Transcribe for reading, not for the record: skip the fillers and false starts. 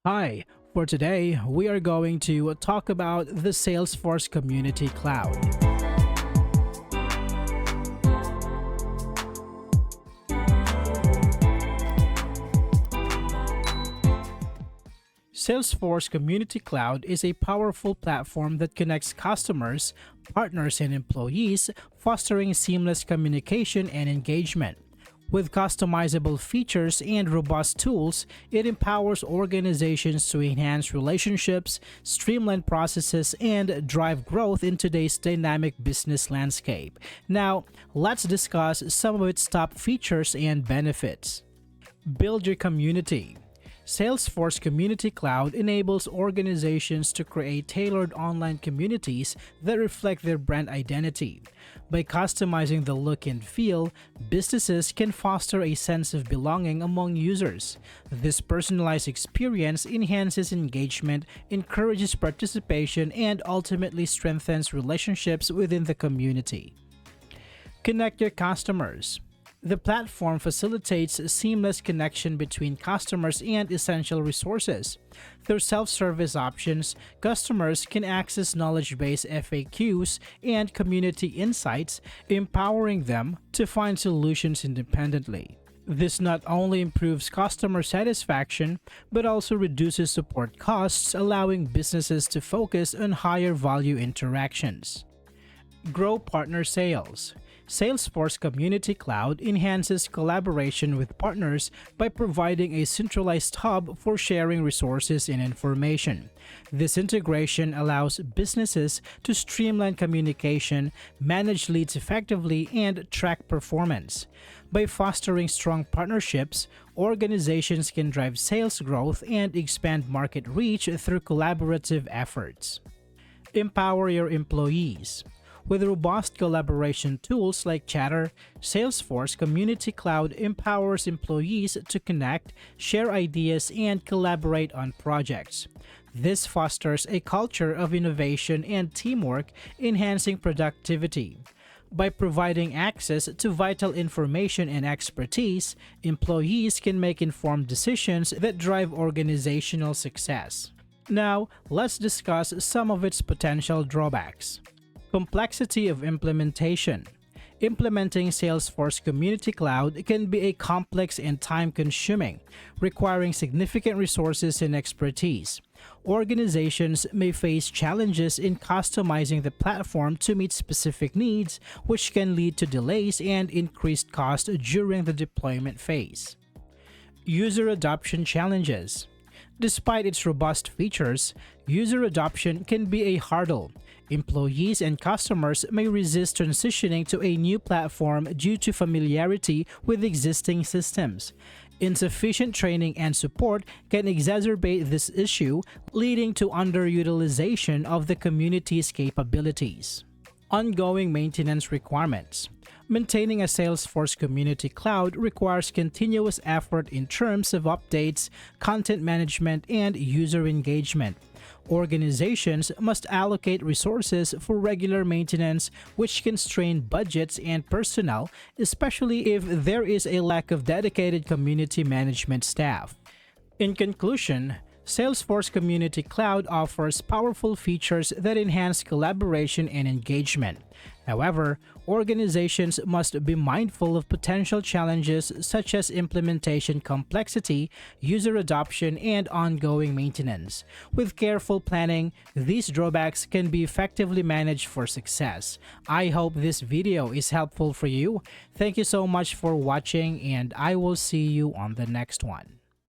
Hi, for today, we are going to talk about the Salesforce Community Cloud. Salesforce Community Cloud is a powerful platform that connects customers, partners, and employees, fostering seamless communication and engagement. With customizable features and robust tools, it empowers organizations to enhance relationships, streamline processes, and drive growth in today's dynamic business landscape. Now, let's discuss some of its top features and benefits. Build your community. Salesforce Community Cloud enables organizations to create tailored online communities that reflect their brand identity. By customizing the look and feel, businesses can foster a sense of belonging among users. This personalized experience enhances engagement, encourages participation, and ultimately strengthens relationships within the community. Connect your customers. The platform facilitates a seamless connection between customers and essential resources. Through self-service options, customers can access knowledge-based FAQs and community insights, empowering them to find solutions independently. This not only improves customer satisfaction, but also reduces support costs, allowing businesses to focus on higher value interactions. Grow partner sales. Salesforce Community Cloud enhances collaboration with partners by providing a centralized hub for sharing resources and information. This integration allows businesses to streamline communication, manage leads effectively, and track performance. By fostering strong partnerships, organizations can drive sales growth and expand market reach through collaborative efforts. Empower your employees. With robust collaboration tools like Chatter, Salesforce Community Cloud empowers employees to connect, share ideas, and collaborate on projects. This fosters a culture of innovation and teamwork, enhancing productivity. By providing access to vital information and expertise, employees can make informed decisions that drive organizational success. Now, let's discuss some of its potential drawbacks. Complexity of implementation. Implementing Salesforce Community Cloud can be a complex and time-consuming, requiring significant resources and expertise. Organizations may face challenges in customizing the platform to meet specific needs, which can lead to delays and increased cost during the deployment phase. User adoption challenges. Despite its robust features, user adoption can be a hurdle. Employees and customers may resist transitioning to a new platform due to familiarity with existing systems. Insufficient training and support can exacerbate this issue, leading to underutilization of the community's capabilities. Ongoing maintenance requirements. Maintaining a Salesforce Community Cloud requires continuous effort in terms of updates, content management, and user engagement. Organizations must allocate resources for regular maintenance, which can strain budgets and personnel, especially if there is a lack of dedicated community management staff. In conclusion, Salesforce Community Cloud offers powerful features that enhance collaboration and engagement. However, organizations must be mindful of potential challenges such as implementation complexity, user adoption, and ongoing maintenance. With careful planning, these drawbacks can be effectively managed for success. I hope this video is helpful for you. Thank you so much for watching, and I will see you on the next one.